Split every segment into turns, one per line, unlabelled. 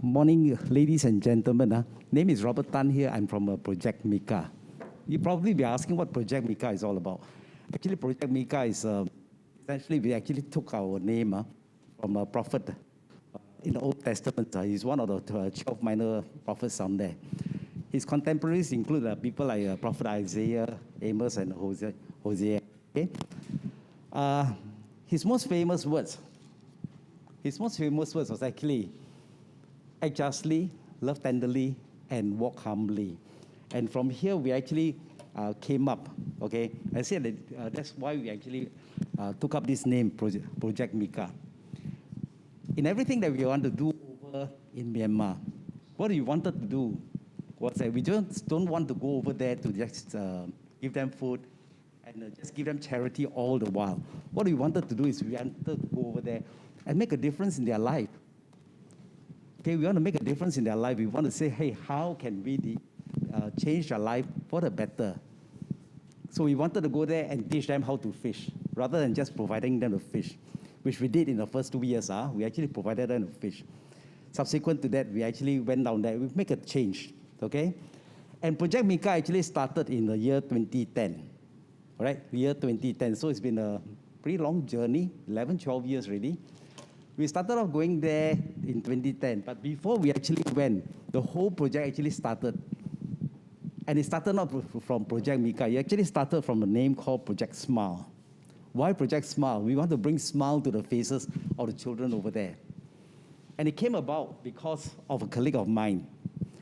Morning, ladies and gentlemen. Name is Robert Tan here. I'm from Project Micah. You probably be asking what Project Micah is all about. Actually, Project Micah is essentially we actually took our name from a prophet in the Old Testament. He's one of the 12 minor prophets down there. His contemporaries include people like Prophet Isaiah, Amos, and Hosea. Okay? His most famous words was actually act justly, love tenderly, and walk humbly. And from here, we actually came up, okay? I said that that's why we actually took up this name, Project Micah. In everything that we want to do over in Myanmar, what we wanted to do was that we just don't want to go over there to just give them food and just give them charity all the while. What we wanted to do is we wanted to go over there and make a difference in their life. Okay, we want to make a difference in their life. We want to say, hey, how can we change their life for the better? So we wanted to go there and teach them how to fish, rather than just providing them the fish, which we did in the first 2 years. We actually provided them the fish. Subsequent to that, we actually went down there. We make a change, okay? And Project Micah actually started in the year 2010, all right? Year 2010. So it's been a pretty long journey, 11, 12 years already. We started off going there in 2010, but before we actually went, the whole project actually started. And it started not from Project Micah. It actually started from a name called Project Smile. Why Project Smile? We want to bring smile to the faces of the children over there. And it came about because of a colleague of mine.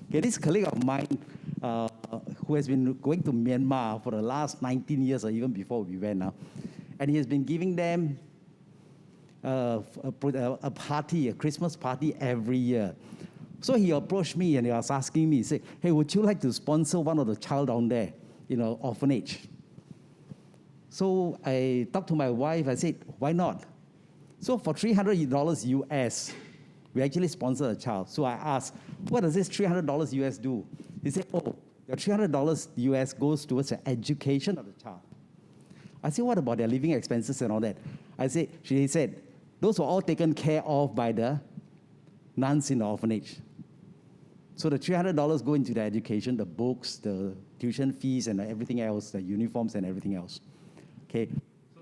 Okay, this colleague of mine who has been going to Myanmar for the last 19 years or even before we went now. And he has been giving them a party, a Christmas party every year. So he approached me and he was asking me, he said, hey, would you like to sponsor one of the child down there, orphanage? So I talked to my wife, I said, why not? So for $300 US, we actually sponsored a child. So I asked, what does this $300 US do? He said, oh, the $300 US goes towards the education of the child. I said, what about their living expenses and all that? She said, those were all taken care of by the nuns in the orphanage. So the $300 go into the education, the books, the tuition fees, and everything else, the uniforms and everything else. Okay, so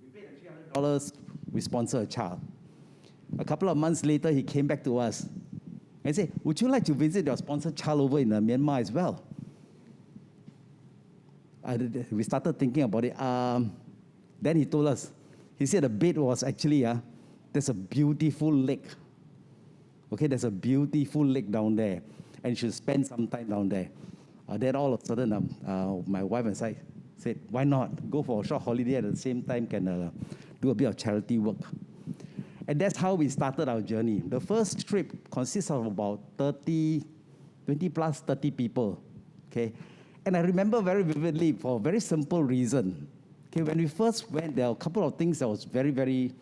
we paid the $300, we sponsor a child. A couple of months later, he came back to us and said, would you like to visit your sponsored child over in Myanmar as well? We started thinking about it. Then he told us, he said the bed was actually, there's a beautiful lake. Okay, there's a beautiful lake down there, and you should spend some time down there. Then all of a sudden, my wife and I said, why not? Go for a short holiday at the same time, can do a bit of charity work. And that's how we started our journey. The first trip consists of about 20 plus 30 people, okay? And I remember very vividly for a very simple reason. Okay, when we first went, there were a couple of things that was very,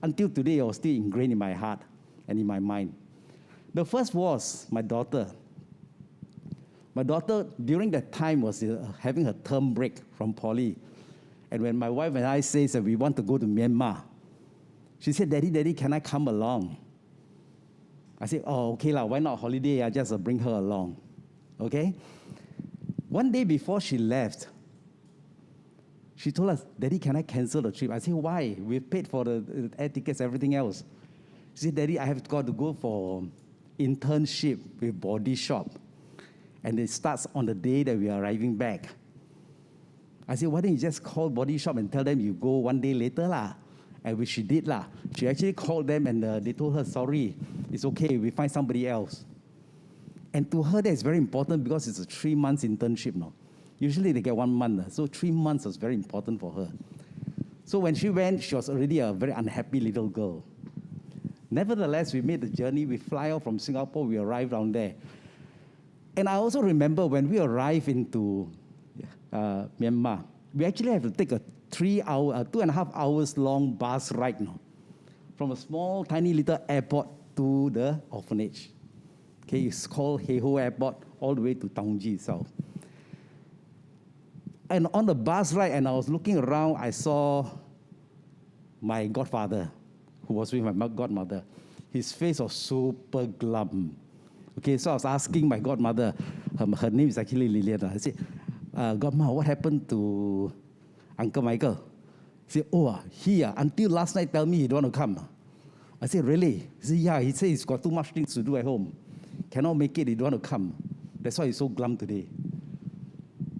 until today, it was still ingrained in my heart and in my mind. The first was my daughter. My daughter, during that time, was having her term break from poly. And when my wife and I said that we want to go to Myanmar, she said, Daddy, can I come along? I said, oh, okay, why not holiday? I just bring her along, okay? One day before she left, she told us, Daddy, can I cancel the trip? I said, why? We've paid for the air tickets, everything else. She said, Daddy, I have got to go for internship with Body Shop. And it starts on the day that we are arriving back. I said, why don't you just call Body Shop and tell them you go one day later lah? And which she did lah. She actually called them and they told her, sorry, it's okay, we find somebody else. And to her, that is very important because it's a 3 months internship now. Usually they get 1 month, so 3 months was very important for her. So when she went, she was already a very unhappy little girl. Nevertheless, we made the journey. We fly out from Singapore, we arrived down there. And I also remember when we arrived into Myanmar, we actually have to take a 2.5 hours long bus ride now, from a small, tiny little airport to the orphanage. Okay, it's called Heho Airport, all the way to Taungji itself. And on the bus ride, and I was looking around, I saw my godfather, who was with my godmother. his face was super glum. Okay, so I was asking my godmother, her name is actually Lian. I said, Godma, what happened to Uncle Michael? He said, until last night tell me he don't want to come. I said, really? He said, yeah, he said he's got too much things to do at home. Cannot make it, he don't want to come. That's why he's so glum today.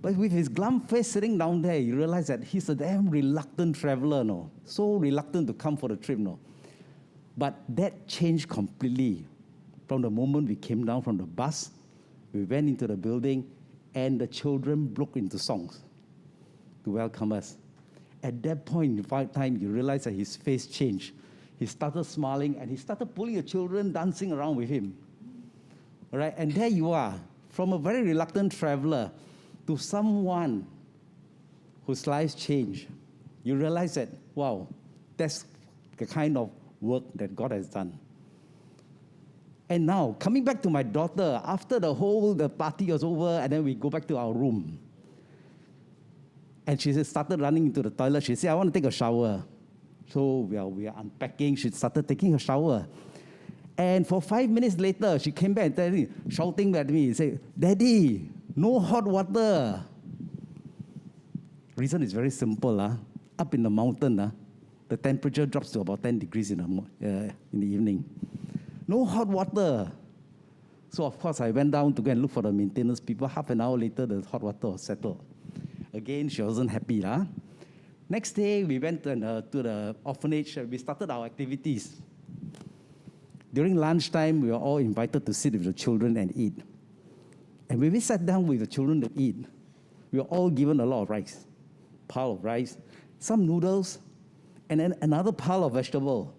But with his glum face sitting down there, you realize that he's a damn reluctant traveler, no? So reluctant to come for the trip, no? But that changed completely from the moment we came down from the bus, we went into the building, and the children broke into songs to welcome us. At that point in time, you realize that his face changed. He started smiling, and he started pulling the children, dancing around with him. All right? And there you are, from a very reluctant traveler to someone whose lives changed. You realize that, wow, that's the kind of work that God has done. And now, coming back to my daughter, after the party was over, and then we go back to our room. And she started running into the toilet. She said, I want to take a shower. So we are unpacking. She started taking a shower. And for 5 minutes later, she came back and shouting at me, say, Daddy, no hot water. Reason is very simple. Up in the mountain, the temperature drops to about 10 degrees in the evening. No hot water. So, of course, I went down to go and look for the maintenance people. Half an hour later, the hot water was settled. Again, she wasn't happy. Next day, we went to the orphanage. We started our activities. During lunchtime, we were all invited to sit with the children and eat. And when we sat down with the children to eat, we were all given a lot of rice. Pile of rice, some noodles, and then another pile of vegetable.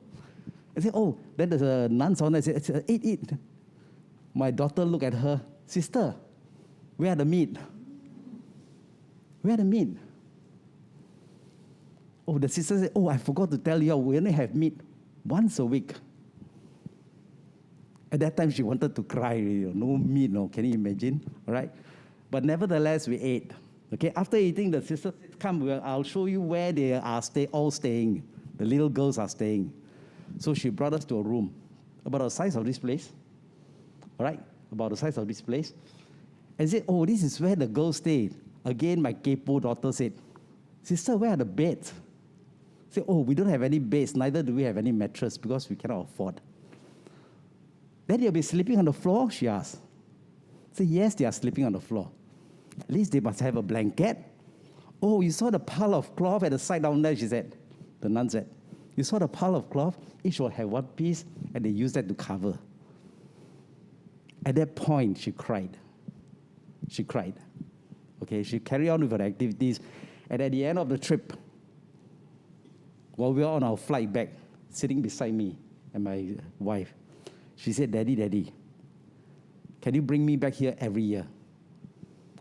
I said, then there's a nuns on there. I said, eat. My daughter looked at her, sister, where are the meat? Where are the meat? The sister said, I forgot to tell you, we only have meat once a week. At that time, she wanted to cry. No meat, no. Can you imagine? All right? But nevertheless, we ate. Okay, after eating, the sister said, come, I'll show you where they are all staying. The little girls are staying. So she brought us to a room about the size of this place. All right? About the size of this place. And said, this is where the girls stayed. Again, my Kepo daughter said, sister, where are the beds? I said, we don't have any beds. Neither do we have any mattress because we cannot afford. Then they'll be sleeping on the floor, she asked. I said, yes, they are sleeping on the floor. At least they must have a blanket. You saw the pile of cloth at the side down there, she said. The nun said, you saw the pile of cloth? Each will have one piece, and they use that to cover. At that point, she cried. She cried. Okay, she carried on with her activities. And at the end of the trip, while we were on our flight back, sitting beside me and my wife, she said, Daddy, can you bring me back here every year?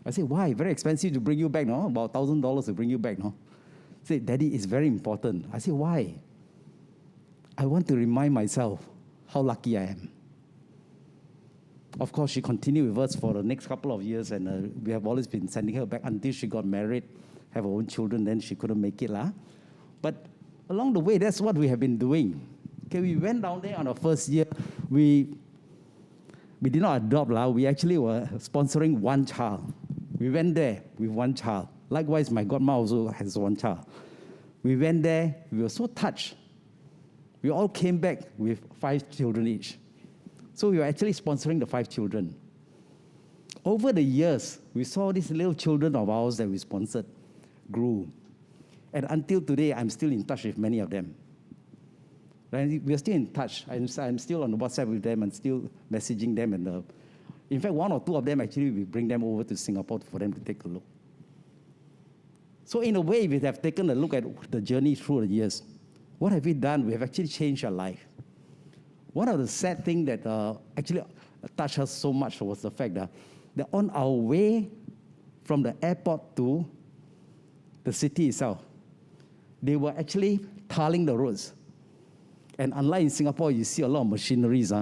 I said, why? Very expensive to bring you back, no? About $1,000 to bring you back, no? She said, Daddy, it's very important. I said, why? I want to remind myself how lucky I am. Of course, she continued with us for the next couple of years, and we have always been sending her back until she got married, have her own children, then she couldn't make it. But along the way, that's what we have been doing. Okay, we went down there on our first year. We did not adopt. We actually were sponsoring one child. We went there with one child. Likewise, my godma also has one child. We went there. We were so touched. We all came back with 5 children each. So we were actually sponsoring the 5 children. Over the years, we saw these little children of ours that we sponsored grew. And until today, I'm still in touch with many of them. Right? We are still in touch. I'm still on WhatsApp with them and still messaging them. And in fact, 1 or 2 of them, actually, we bring them over to Singapore for them to take a look. So in a way, we have taken a look at the journey through the years. What have we done? We have actually changed our life. One of the sad things that actually touched us so much was the fact that on our way from the airport to the city itself, they were actually tiling the roads. And unlike in Singapore, you see a lot of machineries.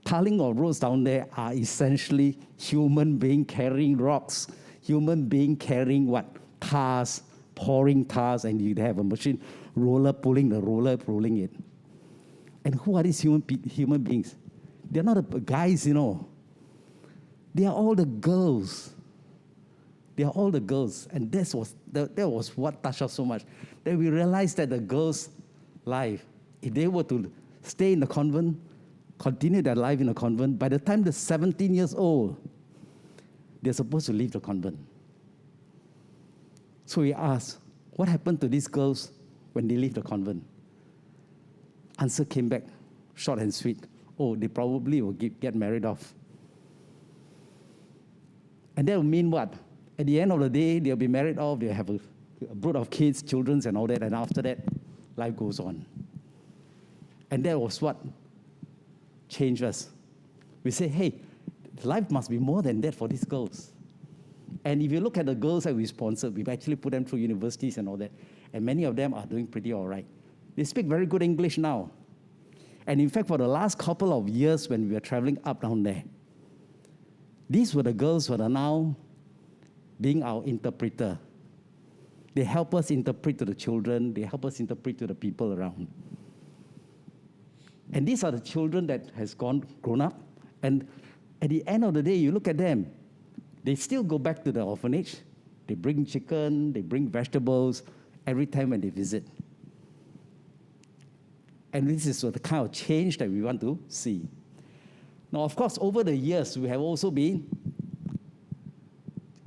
Tiling of roads down there are essentially human being carrying rocks, human being carrying what? Tars, pouring tars, and you have a machine rolling it. And who are these human beings? They're not the guys, you know. They are all the girls. They are all the girls. And that was what touched us so much. That we realized that the girls' life, if they were to stay in the convent, continue their life in the convent, by the time they're 17 years old, they're supposed to leave the convent. So we asked, what happened to these girls when they leave the convent? Answer came back, short and sweet. Oh, they probably will get married off. And that will mean what? At the end of the day, they'll be married off, they'll have a brood of kids, children, and all that, and after that, life goes on. And that was what changed us. We say, hey, life must be more than that for these girls. And if you look at the girls that we sponsored, we've actually put them through universities and all that, and many of them are doing pretty all right. They speak very good English now. And in fact, for the last couple of years when we were traveling up down there, these were the girls who are now being our interpreter. They help us interpret to the children. They help us interpret to the people around. And these are the children that has grown up. And at the end of the day, you look at them, they still go back to the orphanage. They bring chicken, they bring vegetables every time when they visit. And this is the kind of change that we want to see. Now, of course, over the years, we have also been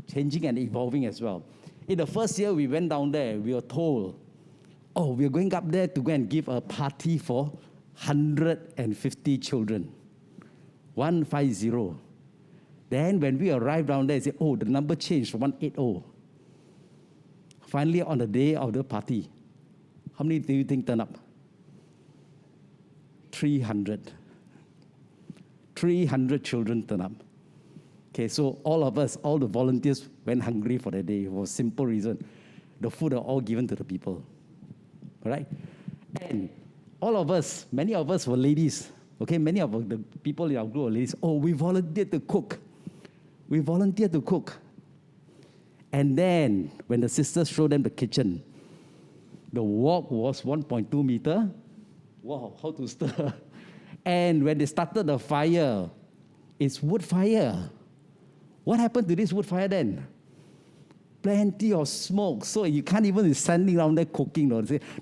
changing and evolving as well. In the first year we went down there, we were told, oh, we're going up there to go and give a party for 150 children. 150. Then when we arrived down there, they said, oh, the number changed to 180. Finally, on the day of the party, how many do you think turned up? 300. 300 children turned up. Okay, so all of us, all the volunteers went hungry for the day for a simple reason. The food are all given to the people. All right? And all of us, many of us were ladies. Okay, many of the people in our group were ladies. Oh, we volunteered to cook. We volunteered to cook. And then, when the sisters showed them the kitchen, the wok was 1.2 meter. Wow, how to stir. And when they started the fire, it's wood fire. What happened to this wood fire then? Plenty of smoke. So you can't even be standing down there cooking.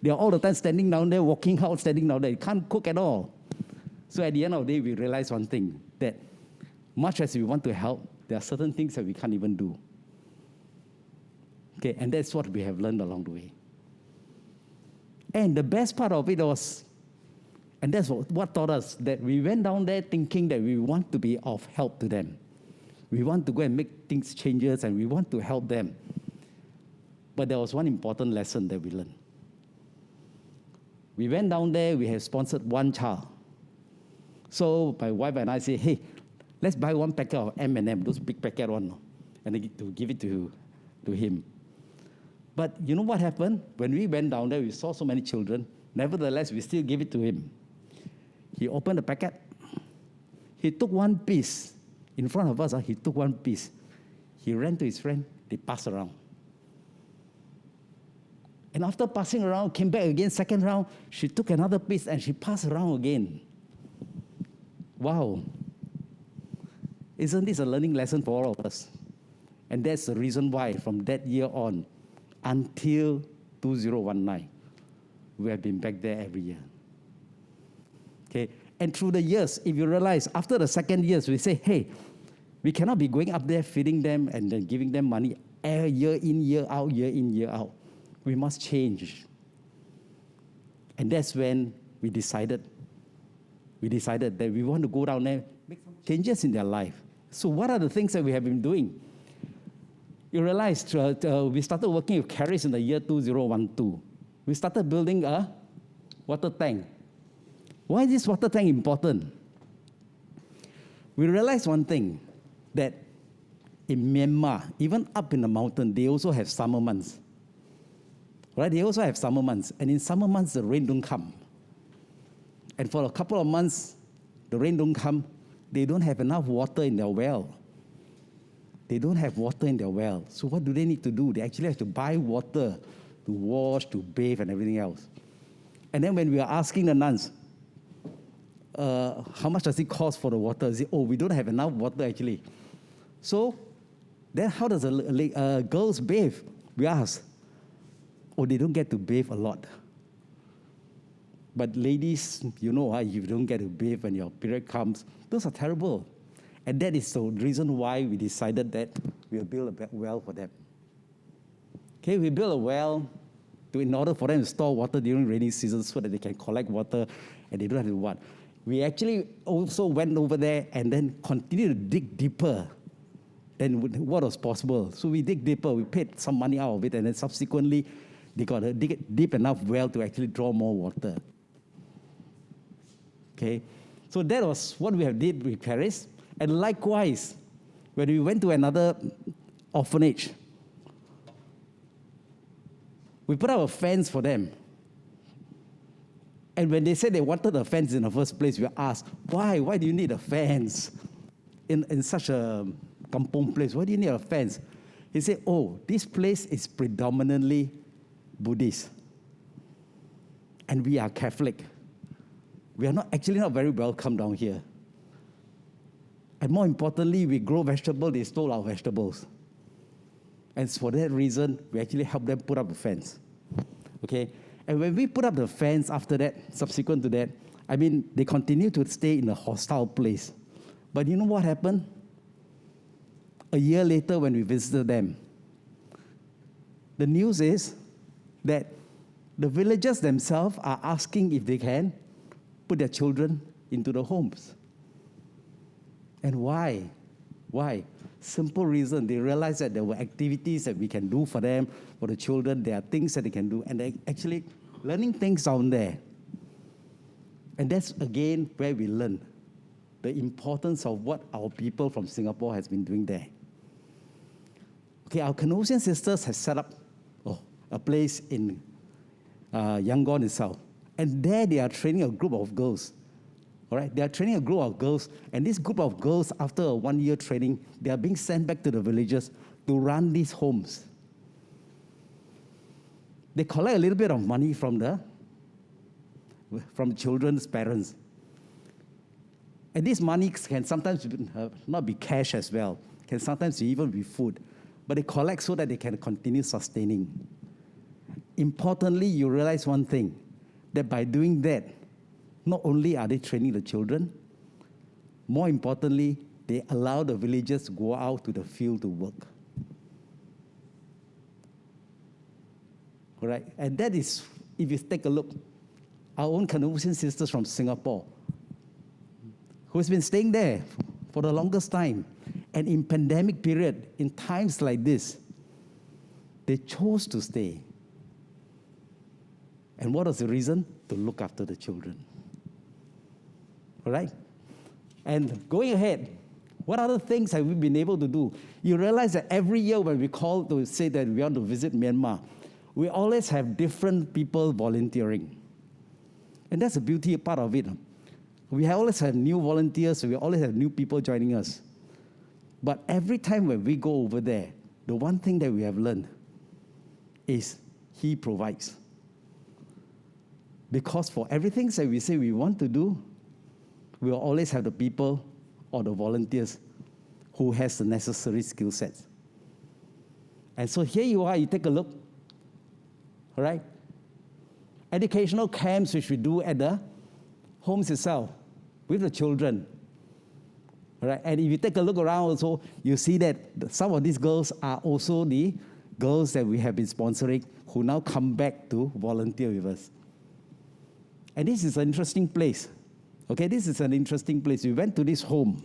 They are all the time standing down there, walking out, standing down there. You can't cook at all. So at the end of the day, we realized one thing, that much as we want to help, there are certain things that we can't even do. Okay, and that's what we have learned along the way. And the best part of it was, and that's what taught us, that we went down there thinking that we want to be of help to them. We want to go and make things changes, and we want to help them. But there was one important lesson that we learned. We went down there, we have sponsored one child. So my wife and I say, hey, let's buy one packet of M&M, those big packet one, and to give it to him. But you know what happened? When we went down there, we saw so many children. Nevertheless, we still gave it to him. He opened the packet. He took one piece. In front of us, he took one piece. He ran to his friend. They passed around. And after passing around, came back again, second round. She took another piece and she passed around again. Wow. Isn't this a learning lesson for all of us? And that's the reason why from that year on, until 2019, we have been back there every year. Okay, and through the years, if you realize, after the second years, we say, hey, we cannot be going up there feeding them and then giving them money year in, year out, year in, year out. We must change. And that's when we decided that we want to go down there, make some changes in their life. So what are the things that we have been doing? You realize we started working with Caris in the year 2012. We started building a water tank. Why is this water tank important? We realized one thing, that in Myanmar, even up in the mountain, they also have summer months. Right? They also have summer months. And in summer months, the rain don't come. And for a couple of months, the rain don't come. They don't have enough water in their well. They don't have water in their well. So what do they need to do? They actually have to buy water to wash, to bathe, and everything else. And then when we are asking the nuns, how much does it cost for the water? They say, oh, we don't have enough water actually. So then how does girls bathe? We ask. Oh, they don't get to bathe a lot. But ladies, you know, you don't get to bathe when your period comes. Those are terrible. And that is the reason why we decided that we'll build a well for them. Okay, we built a well in order for them to store water during rainy season so that they can collect water and they don't have to what. We actually also went over there and then continued to dig deeper than what was possible. So we dig deeper, we paid some money out of it, and then subsequently they got a deep enough well to actually draw more water. Okay, so that was what we have did with Paris. And likewise, when we went to another orphanage, we put up a fence for them. And when they said they wanted a fence in the first place, we asked, why? Why do you need a fence in such a kampong place? Why do you need a fence? He said, oh, this place is predominantly Buddhist. And we are Catholic. We are not very welcome down here. And more importantly, we grow vegetables, they stole our vegetables. And for that reason, we actually helped them put up a fence. Okay? And when we put up the fence after that, subsequent to that, I mean, they continue to stay in a hostile place. But you know what happened? A year later when we visited them, the news is that the villagers themselves are asking if they can put their children into the homes. And why? Why? Simple reason. They realized that there were activities that we can do for them, for the children. There are things that they can do. And they're actually learning things down there. And that's, again, where we learn the importance of what our people from Singapore has been doing there. Okay, our Canossian sisters have set up a place in Yangon itself. And there they are training a group of girls. All right, they are training a group of girls, and this group of girls, after a 1-year training, they are being sent back to the villages to run these homes. They collect a little bit of money from children's parents. And this money can sometimes not be cash as well, can sometimes even be food, but they collect so that they can continue sustaining. Importantly, you realize one thing, that by doing that, not only are they training the children, more importantly, they allow the villagers to go out to the field to work. All right? And that is, if you take a look, our own Canossian sisters from Singapore, who has been staying there for the longest time, and in pandemic period, in times like this, they chose to stay. And what was the reason? To look after the children. All right? And going ahead, what other things have we been able to do? You realize that every year when we call to say that we want to visit Myanmar, we always have different people volunteering. And that's the beauty part of it. We always have new volunteers, we always have new people joining us. But every time when we go over there, the one thing that we have learned is He provides. Because for everything that we say we want to do, we will always have the people or the volunteers who has the necessary skill sets. And so here you are, you take a look, all right? Educational camps which we do at the homes itself with the children. All right? And if you take a look around also, you see that some of these girls are also the girls that we have been sponsoring who now come back to volunteer with us. And this is an interesting place. Okay, this is an interesting place. We went to this home,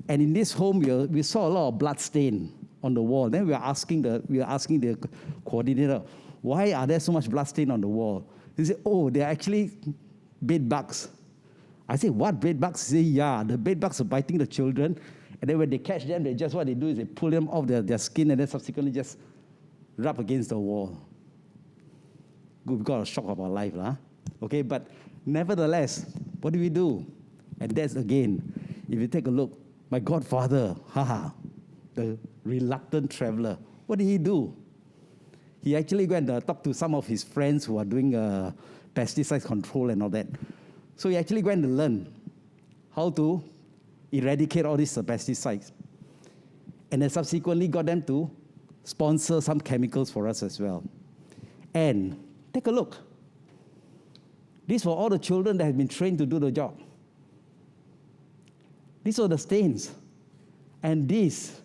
and in this home, we saw a lot of blood stain on the wall. Then we were asking the coordinator, why are there so much blood stain on the wall? He said, oh, they're actually bed bugs. I said, what, bed bugs? He said, yeah, the bed bugs are biting the children, and then when they catch them, what they do is they pull them off their skin and then subsequently just rub against the wall. Good, we got a shock of our life, huh? Okay, but nevertheless, what do? And that's again, if you take a look, my godfather, the reluctant traveler, what did he do? He actually went and talked to some of his friends who are doing pesticide control and all that. So we actually went to learn how to eradicate all these pesticides. And then subsequently got them to sponsor some chemicals for us as well. And take a look. These were all the children that had been trained to do the job. These were the stains. And this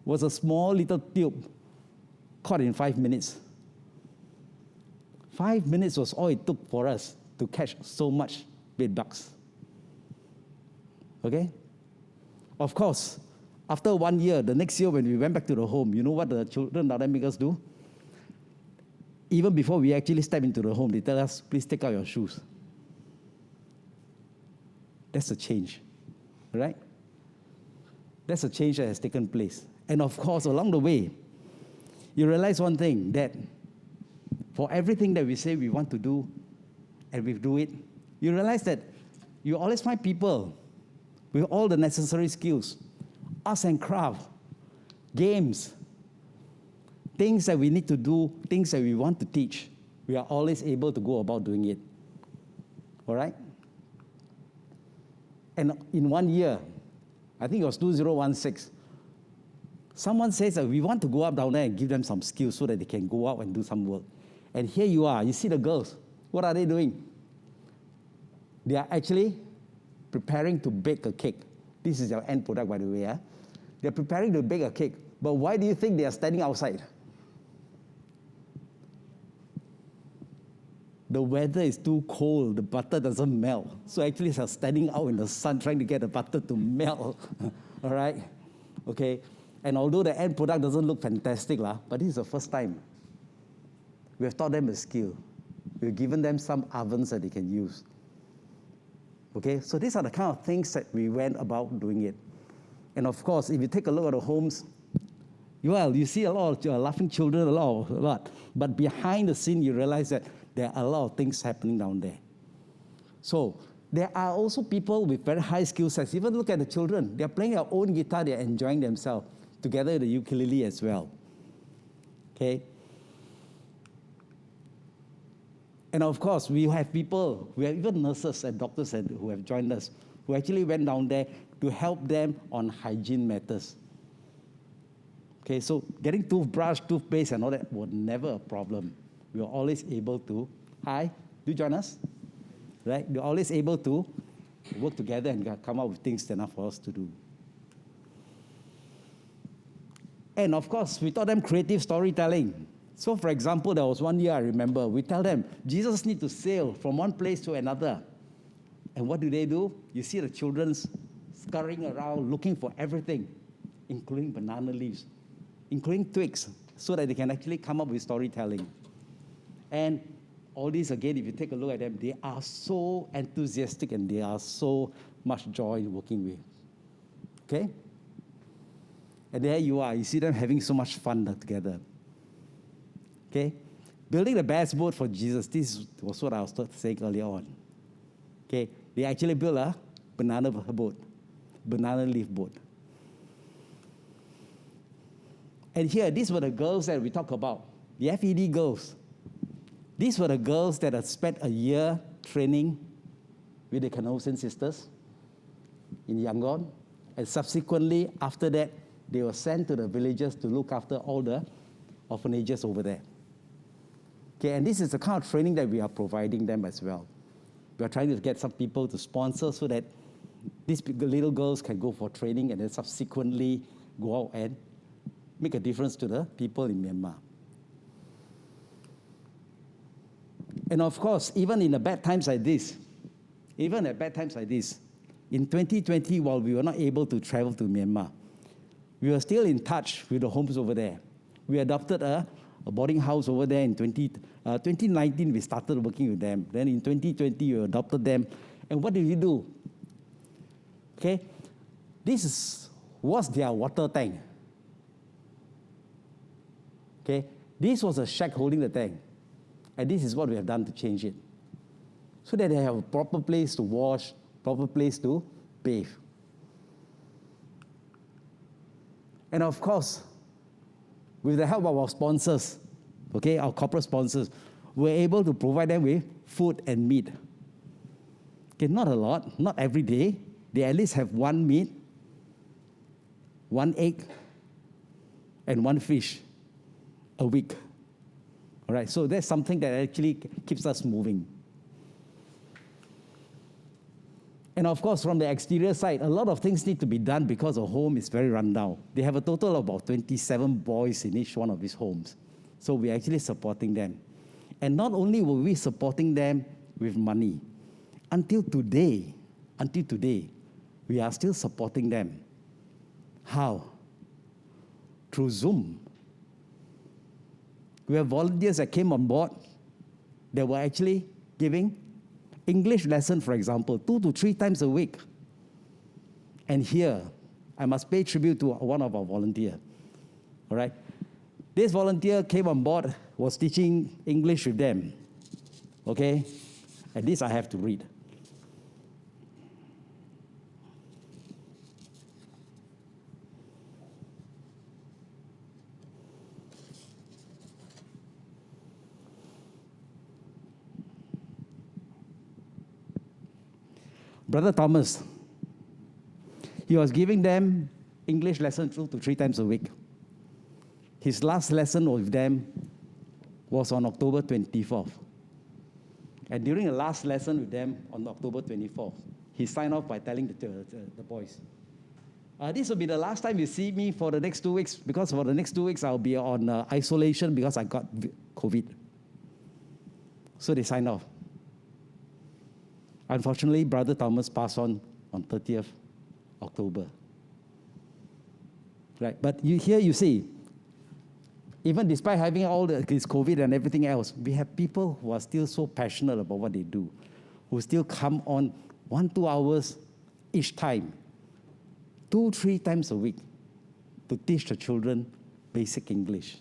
was a small little tube caught in 5 minutes. 5 minutes was all it took for us to catch so much bed bugs. Okay? Of course, after 1 year, the next year when we went back to the home, you know what the children down there make us do? Even before we actually step into the home, they tell us, please take out your shoes. That's a change, right? That's a change that has taken place. And of course, along the way, you realize one thing, that for everything that we say we want to do, and we do it, you realize that you always find people with all the necessary skills, arts and craft, games, things that we need to do, things that we want to teach. We are always able to go about doing it. All right? And in 1 year, I think it was 2016, someone says that we want to go up down there and give them some skills so that they can go out and do some work. And here you are, you see the girls. What are they doing? They are actually preparing to bake a cake. This is your end product, by the way. They're preparing to bake a cake. But why do you think they are standing outside? The weather is too cold. The butter doesn't melt. So actually, they're standing out in the sun trying to get the butter to melt. All right? Okay? And although the end product doesn't look fantastic, but this is the first time we have taught them a skill. We've given them some ovens that they can use. Okay? So these are the kind of things that we went about doing it. And of course, if you take a look at the homes, well, you see a lot of laughing children, a lot. But behind the scene, you realize that there are a lot of things happening down there. So there are also people with very high skill sets. Even look at the children. They're playing their own guitar. They're enjoying themselves, together with the ukulele as well. Okay? And of course, we have people, we have even nurses and doctors who have joined us, who actually went down there to help them on hygiene matters. Okay, so getting toothbrush, toothpaste, and all that was never a problem. We were always able to, do you join us? Right? We're always able to work together and come up with things enough for us to do. And of course, we taught them creative storytelling. So for example, there was 1 year I remember, we tell them, Jesus needs to sail from one place to another. And what do? You see the children scurrying around looking for everything, including banana leaves, including twigs, so that they can actually come up with storytelling. And all these, again, if you take a look at them, they are so enthusiastic and they are so much joy in working with. Okay? And there you are. You see them having so much fun together. Okay? Building the best boat for Jesus. This was what I was saying earlier on. Okay? They actually built a banana boat, banana leaf boat. And here, these were the girls that we talk about, the FED girls. These were the girls that had spent a year training with the Canossian sisters in Yangon. And subsequently, after that, they were sent to the villages to look after all the orphanages over there. Okay, and this is the kind of training that we are providing them as well. We are trying to get some people to sponsor so that these little girls can go for training and then subsequently go out and make a difference to the people in Myanmar. And of course, even in the bad times like this, in 2020, while we were not able to travel to Myanmar, we were still in touch with the homes over there. We adopted a boarding house over there in 2019. We started working with them. Then in 2020, we adopted them. And what did we do? Okay, was their water tank. Okay, this was a shack holding the tank. And this is what we have done to change it. So that they have a proper place to wash, proper place to bathe. And of course, with the help of our sponsors, okay, our corporate sponsors, we're able to provide them with food and meat. Okay, not a lot, not every day. They at least have 1 meat, 1 egg, and 1 fish a week. All right, so that's something that actually keeps us moving. And of course, from the exterior side, a lot of things need to be done because the home is very rundown. They have a total of about 27 boys in each one of these homes. So we're actually supporting them. And not only were we supporting them with money, until today, we are still supporting them. How? Through Zoom. We have volunteers that came on board that were actually giving English lesson, for example, 2 to 3 times a week. And here, I must pay tribute to one of our volunteers. All right? This volunteer came on board, was teaching English with them. Okay? And this I have to read. Brother Thomas, he was giving them English lesson 2 to 3 times a week. His last lesson with them was on October 24th. And during the last lesson with them on October 24th, he signed off by telling the boys, this will be the last time you see me for the next 2 weeks, because for the next 2 weeks I'll be on isolation because I got COVID. So they signed off. Unfortunately, Brother Thomas passed on 30th October. Right? But here you see, even despite having all this COVID and everything else, we have people who are still so passionate about what they do, who still come on 1-2 hours each time, 2-3 times a week, to teach the children basic English.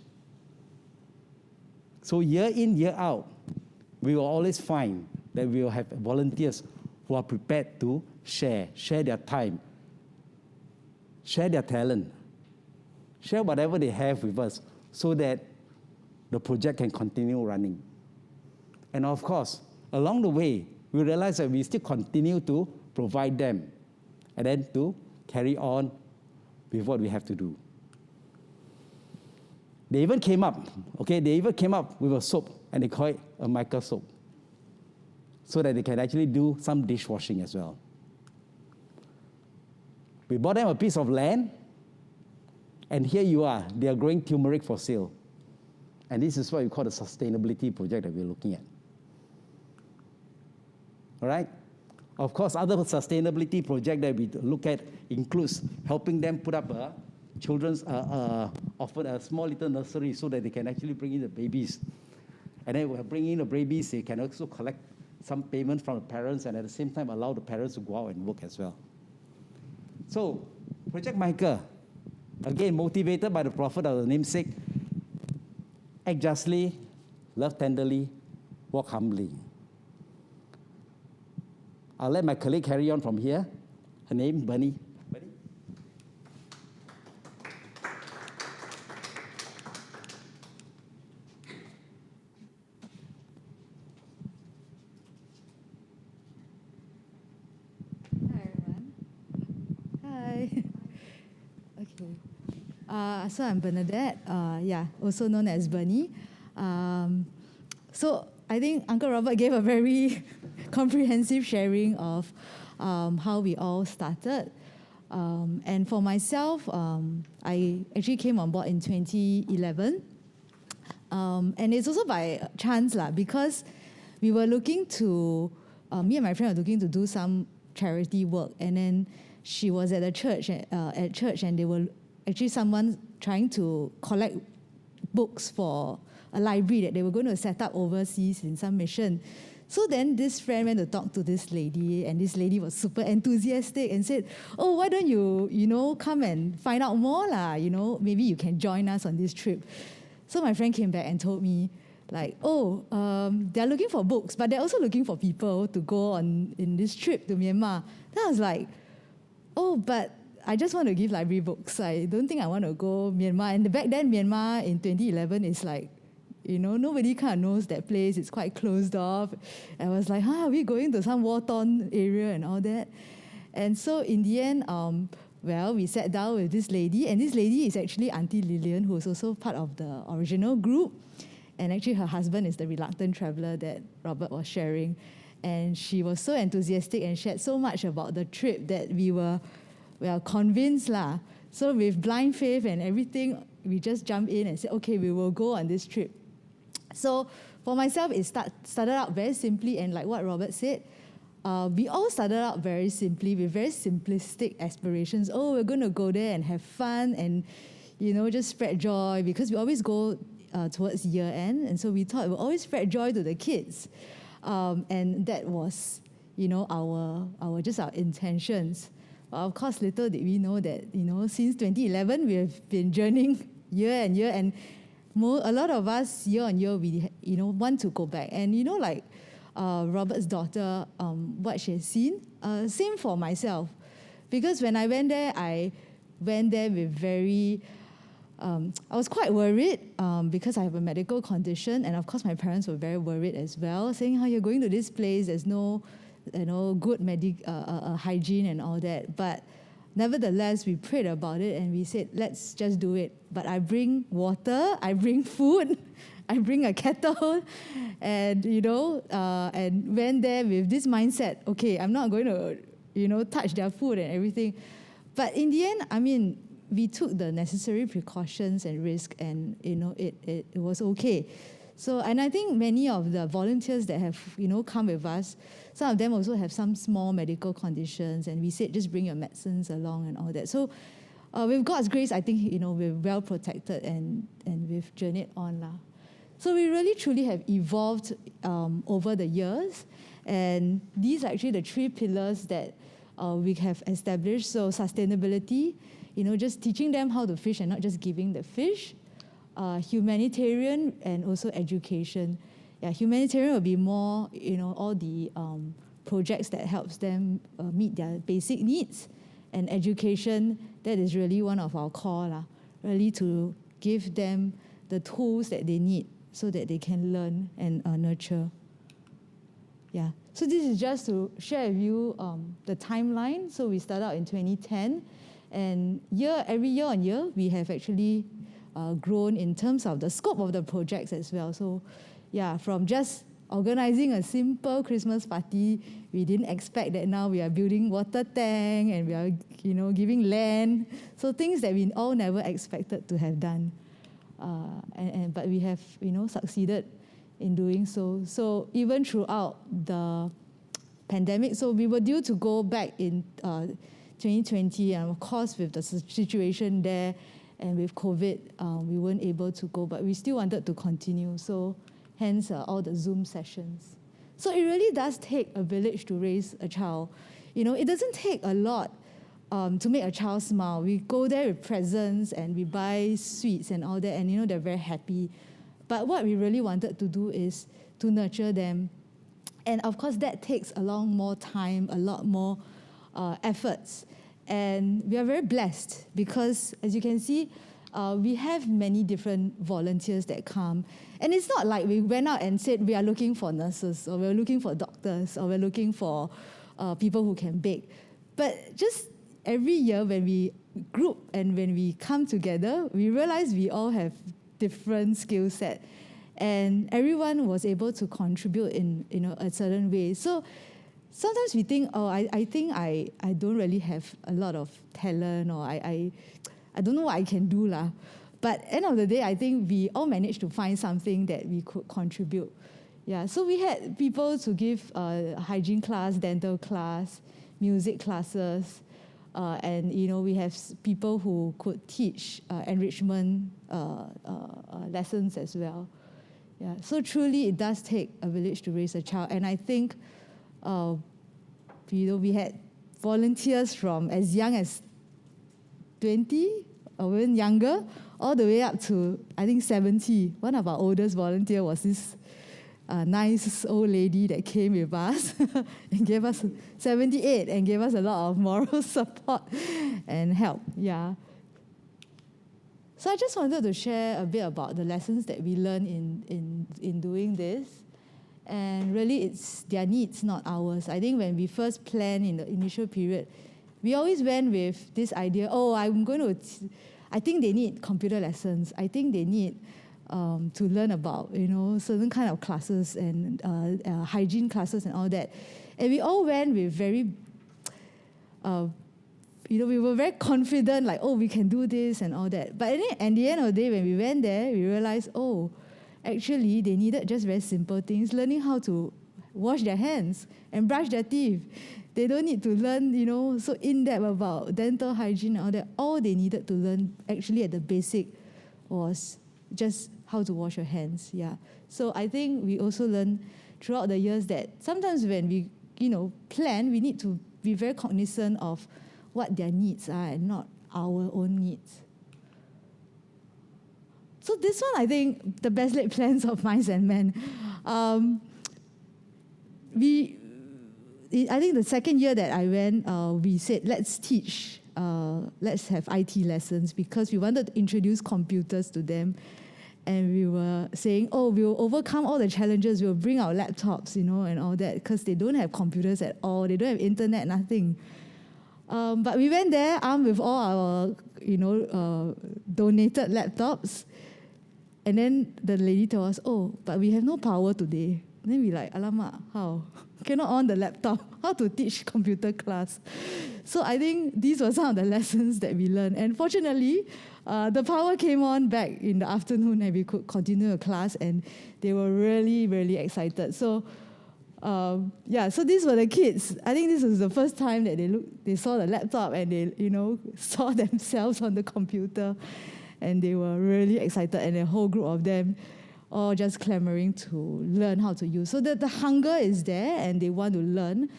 So year in, year out, we will always find that we will have volunteers who are prepared to share their time, share their talent, share whatever they have with us so that the project can continue running. And of course, along the way, we realize that we still continue to provide them and then to carry on with what we have to do. They even came up with a soap, and they call it a Mika soap, so that they can actually do some dishwashing as well. We bought them a piece of land, and here you are, they are growing turmeric for sale. And this is what we call the sustainability project that we're looking at. All right? Of course, other sustainability project that we look at includes helping them put up a children's, offer a small little nursery so that they can actually bring in the babies. And then when bringing in the babies, they can also collect some payment from the parents and at the same time allow the parents to go out and work as well. So, Project Micah, again, motivated by the prophet of the namesake, act justly, love tenderly, walk humbly. I'll let my colleague carry on from here. Her name, Bunny.
So I'm Bernadette, also known as Bunny. So I think Uncle Robert gave a very comprehensive sharing of how we all started. And for myself, I actually came on board in 2011. And it's also by chance, because we were looking to, me and my friend were looking to do some charity work. And then she was at a church, and they were actually someone trying to collect books for a library that they were going to set up overseas in some mission. So then this friend went to talk to this lady, and this lady was super enthusiastic and said, oh, why don't you, come and find out more lah, maybe you can join us on this trip. So my friend came back and told me, they're looking for books, but they're also looking for people to go on in this trip to Myanmar. Then I was like, oh, but I just want to give library books. I don't think I want to go Myanmar. And back then, Myanmar in 2011 is nobody kind of knows that place. It's quite closed off. I was like, are we going to some war-torn area and all that? And so in the end, we sat down with this lady, and this lady is actually Auntie Lian, who is also part of the original group. And actually her husband is the reluctant traveler that Robert was sharing. And she was so enthusiastic and shared so much about the trip that we were convinced lah. So with blind faith and everything, we just jumped in and said, okay, we will go on this trip. So for myself, it started out very simply, and like what Robert said, we all started out very simply with very simplistic aspirations. Oh, we're going to go there and have fun and, just spread joy, because we always go towards year end. And so we thought we'll always spread joy to the kids. And that was, our intentions. But of course, little did we know that, since 2011, we have been journeying year and year. And a lot of us, year on year, we, want to go back. And, like Robert's daughter, what she has seen, same for myself. Because when I went there with very... I was quite worried because I have a medical condition, and of course my parents were very worried as well, saying how you're going to this place, there's no good hygiene and all that. But nevertheless, we prayed about it and we said, let's just do it. But I bring water, I bring food, I bring a kettle, and and went there with this mindset. Okay, I'm not going to touch their food and everything. But in the end, we took the necessary precautions and risk, and it was okay. So, and I think many of the volunteers that have come with us, some of them also have some small medical conditions, and we said just bring your medicines along and all that. So, with God's grace, I think we're well protected and we've journeyed on . So we really truly have evolved over the years, and these are actually the 3 pillars that we have established. So sustainability. Just teaching them how to fish and not just giving the fish. Humanitarian and also education. Yeah, humanitarian will be more, all the projects that helps them meet their basic needs. And education, that is really one of our core, really to give them the tools that they need so that they can learn and nurture. Yeah, so this is just to share with you the timeline. So we started out in 2010. And every year on year, we have actually grown in terms of the scope of the projects as well. So, yeah, from just organizing a simple Christmas party, we didn't expect that now we are building water tank and we are, giving land. So things that we all never expected to have done. But we have, succeeded in doing so. So even throughout the pandemic, so we were due to go back in 2020, and of course with the situation there and with COVID, we weren't able to go, but we still wanted to continue. So hence all the Zoom sessions. So it really does take a village to raise a child. It doesn't take a lot to make a child smile. We go there with presents and we buy sweets and all that, and they're very happy. But what we really wanted to do is to nurture them. And of course that takes a lot more time, a lot more efforts. And we are very blessed because, as you can see, we have many different volunteers that come. And it's not like we went out and said we are looking for nurses, or we're looking for doctors, or we're looking for people who can bake. But just every year when we group and when we come together, we realize we all have different skill set. And everyone was able to contribute in a certain way. So sometimes we think, I think I don't really have a lot of talent, or I don't know what I can do . But end of the day, I think we all managed to find something that we could contribute. Yeah, so we had people to give hygiene class, dental class, music classes, and we have people who could teach enrichment lessons as well. Yeah, so truly it does take a village to raise a child, and I think we had volunteers from as young as 20 or even younger, all the way up to, I think, 70. One of our oldest volunteers was this nice old lady that came with us and gave us 78 and gave us a lot of moral support and help. Yeah. So I just wanted to share a bit about the lessons that we learn in doing this. And really, it's their needs, not ours. I think when we first planned in the initial period, we always went with this idea, I think they need computer lessons. I think they need to learn about, certain kind of classes and hygiene classes and all that. And we all went with very, we were very confident, like, we can do this and all that. But at the end of the day, when we went there, we realized, actually, they needed just very simple things, learning how to wash their hands and brush their teeth. They don't need to learn, so in-depth about dental hygiene and all that. All they needed to learn, actually, at the basic was just how to wash your hands, yeah. So I think we also learned throughout the years that sometimes when we, plan, we need to be very cognizant of what their needs are and not our own needs. So this one, I think, the best laid plans of mice and men. I think the second year that I went, we said, let's teach, let's have IT lessons, because we wanted to introduce computers to them. And we were saying, we'll overcome all the challenges, we'll bring our laptops, and all that, because they don't have computers at all, they don't have internet, nothing. But we went there armed with all our, donated laptops. And then the lady told us, but we have no power today. And then we like, alamak, how? Cannot on the laptop. How to teach computer class? So I think these were some of the lessons that we learned. And fortunately, the power came on back in the afternoon and we could continue the class, and they were really, really excited. So so these were the kids. I think this was the first time that they saw the laptop and they, saw themselves on the computer, and they were really excited, and a whole group of them all just clamoring to learn how to use. So the hunger is there, and they want to learn,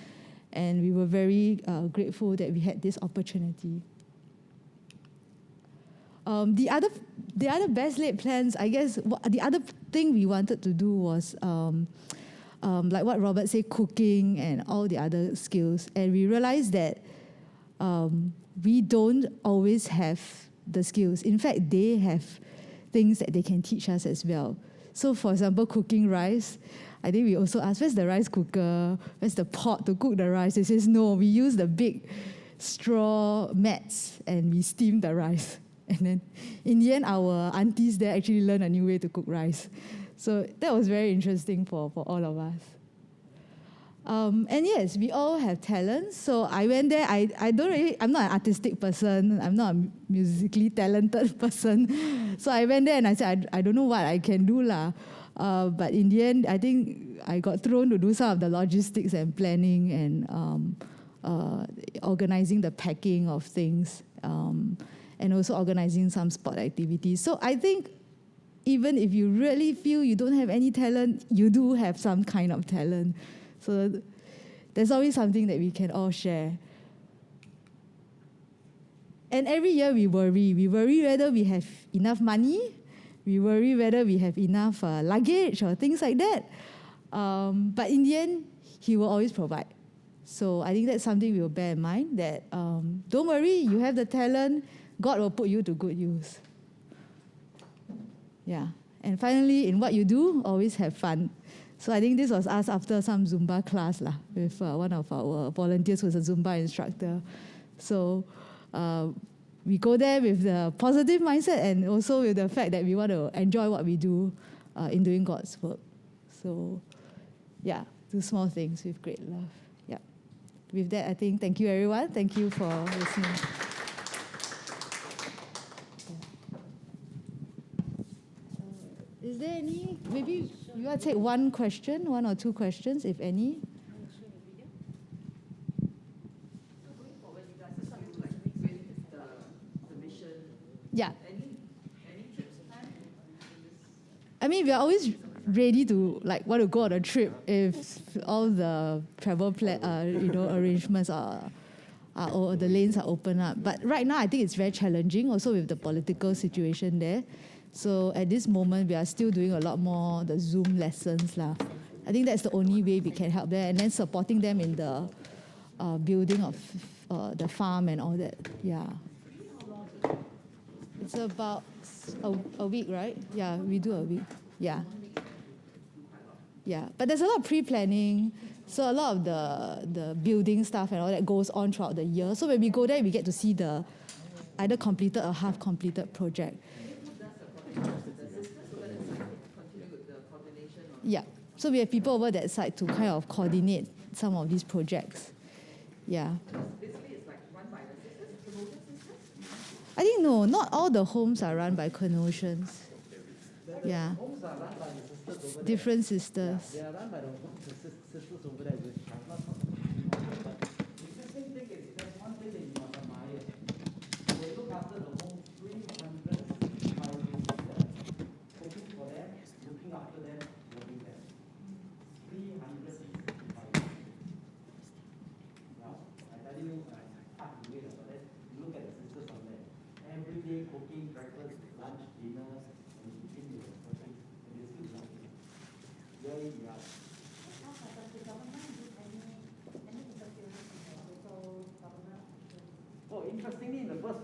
and we were very grateful that we had this opportunity. The other best laid plans, I guess, the other thing we wanted to do was like what Robert said, cooking and all the other skills. And we realized that we don't always have the skills. In fact, they have things that they can teach us as well. So for example, cooking rice, I think we also asked, where's the rice cooker? Where's the pot to cook the rice? They says, no, we use the big straw mats and we steam the rice. And then in the end, our aunties there actually learned a new way to cook rice. So that was very interesting for all of us. And yes, we all have talents. So I went there. I'm not an artistic person. I'm not a musically talented person. So I went there and I said, I don't know what I can do lah. But in the end, I think I got thrown to do some of the logistics and planning and organizing the packing of things, and also organizing some sport activities. So I think even if you really feel you don't have any talent, you do have some kind of talent. So there's always something that we can all share. And every year we worry. We worry whether we have enough money. We worry whether we have enough luggage or things like that. But in the end, He will always provide. So I think that's something we will bear in mind, that don't worry, you have the talent. God will put you to good use. Yeah. And finally, in what you do, always have fun. So I think this was us after some Zumba class with one of our volunteers who's a Zumba instructor. So we go there with the positive mindset and also with the fact that we want to enjoy what we do in doing God's work. So yeah, do small things with great love. Yeah. With that, I think thank you everyone. Thank you for listening. Is there any, maybe you want to take one or two questions, if any? Yeah. I mean, we are always ready to want to go on a trip if all the travel arrangements or the lanes are open up. But right now, I think it's very challenging, also with the political situation there. So at this moment, we are still doing a lot more the Zoom lessons lah. I think that's the only way we can help them, and then supporting them in the building of the farm and all that. Yeah. It's about a week, right? Yeah, we do a week. Yeah. Yeah, but there's a lot of pre-planning. So a lot of the building stuff and all that goes on throughout the year. So when we go there, we get to see the either completed or half completed project. Yeah. So we have people over that side to kind of coordinate some of these projects. Yeah.
Basically, it's like run by the sisters, promotion sisters?
I think no, not all the homes are run by quotations. Yeah.
Homes are run by the sisters over there.
Different sisters.
They are run by the sisters over there, which are not. But the interesting thing is, there's one thing that you must admire. They look after the home 365 days a year. Cooking for them, looking after them, loving them. 365 days. Now, I tell you, I can't do it, but then look at the sisters on there. Every day cooking breakfast, lunch, dinner, and eating with the person, and they still love you. Very young. Oh, interestingly, in the first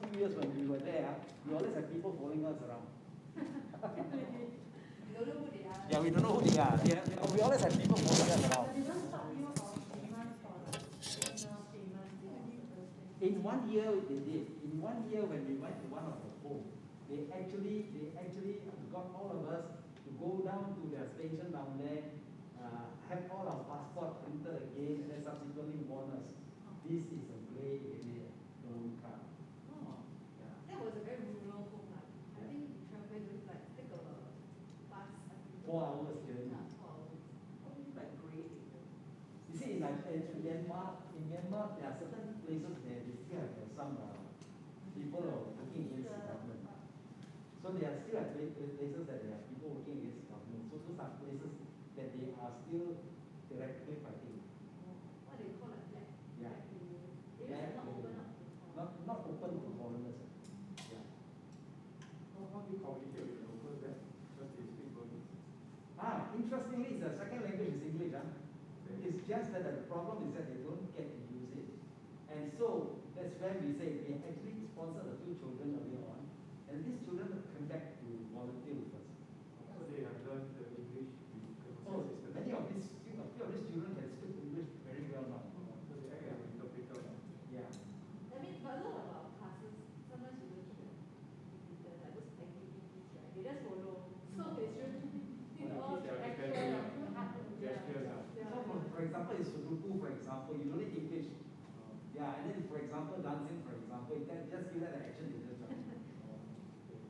few years when we were there, we always had people following us around. Yeah, we don't know who they are. We always had people following us around. In 1 year, they did. In 1 year, when we went to one of the homes, they actually got all of us to go down to their station down there, have all our passport printed again, and then subsequently warn us, this is a grey area, don't come.
Oh,
Yeah.
that was a very rural home. Like, I think we traveled with like take a bus.
4 hours journey.
Yeah, 4 hours. Only like grey area.
You see, in Myanmar, there are certain places there they still have some people who are working against the government. So there are still places that there are people working against the government. So those are places that they are still directly fighting.
What do you call it? Black.
Yeah.
It is not open up.
Not open to foreigners. Yeah.
How do you communicate with the locals there? Because they speak Burmese.
Interestingly, the second language is English. It's just that the problem is that they don't get to use it. And so that's when we say we actually sponsored a few children earlier on, and these children came back to volunteer with us.
So they have learned the English
Oh, many of these, a few of these children can speak English very well now.
So they act as an interpreter.
Yeah.
I mean, but a lot of our classes, sometimes you don't need like those activities, right? They just follow. So they should all
Gestures.
So for example, in Sudoku, for example, you don't need English. Yeah, and then for example, dancing, for example, you can just give that an action.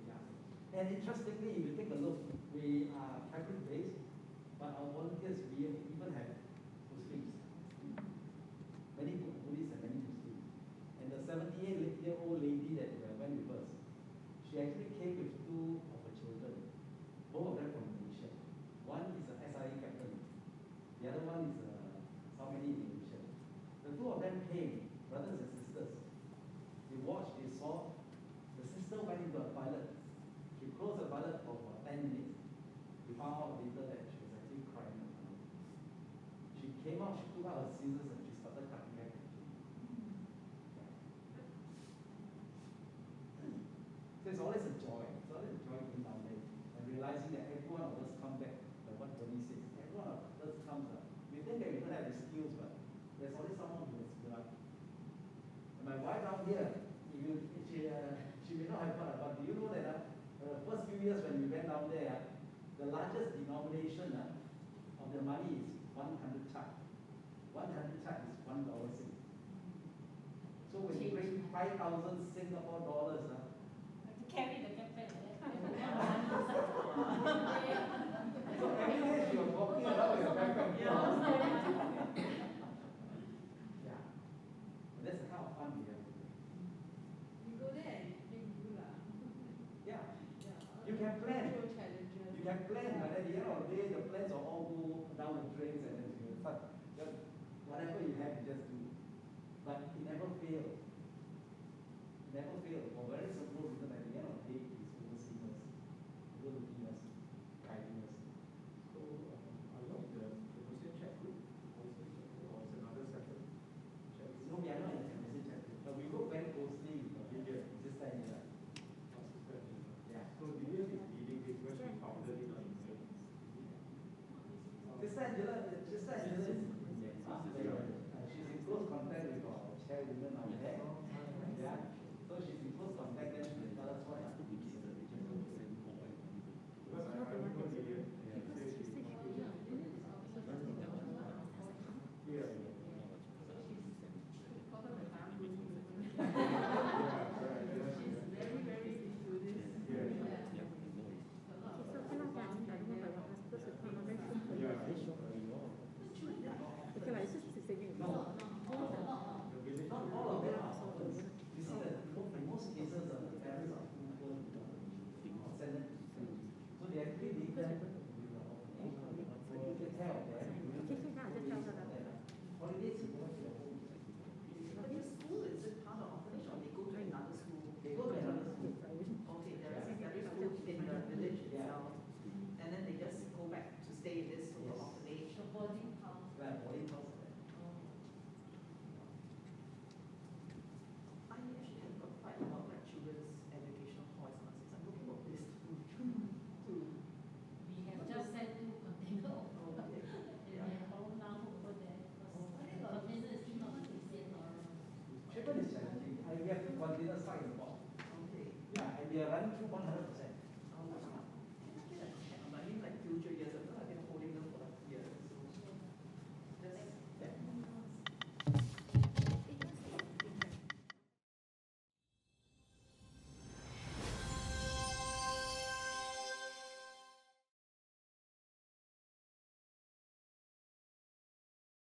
Yeah. And interestingly, if you take a look, we are Catholic based, but our volunteers, we even have Muslims. Many Buddhists and many Muslims. And the 78-year-old lady that went with us, she actually came with 2 of her children, both of them from Malaysia. One is an SIA captain, the other one is somebody in Malaysia. The 2 of them came, brothers and sisters. They watched, they saw. The sister went into a toilet. She closed the toilet for 10 minutes. We found out later that she was actually crying. She came out, she took out her scissors and she started cutting back. So it's always a joy. It's always a joy being down there and realizing that every one of us come back, like what Tony says, every one of us comes up. We think that we don't have the skills, but there's always someone who has blood. And my wife down here, she may not have heard, but do you know that the first few years when we went down there, the largest denomination of the money is 100 chak. 100 chak is $1 Sing. So when you bring 5,000 Singapore dollars,
carry the campaign.
so every day she was walking around with a backpack. Yeah. That's the kind of fun we have.
You go there and you do lah.
Yeah. You can plan.
Challenges.
You can plan, but at the end of the day, the plans will all go down the drains and then you start. Whatever you have, you just do. But it never fails. It never fails. For very simple reason, at the end of the day, it's overseeing us, overlooking us, guiding us.
So, are you in the Muslim chat group? Or is it another separate chat group?
No, we are not in the message chapter, but we work very closely with the sister Angela. She's in close contact with our chairwoman out there. Yeah. So she's in close contact, then she will tell us what happened.
Because I know Lilian. Yeah.
We have to consider site report. Yeah, and we are running through 100%.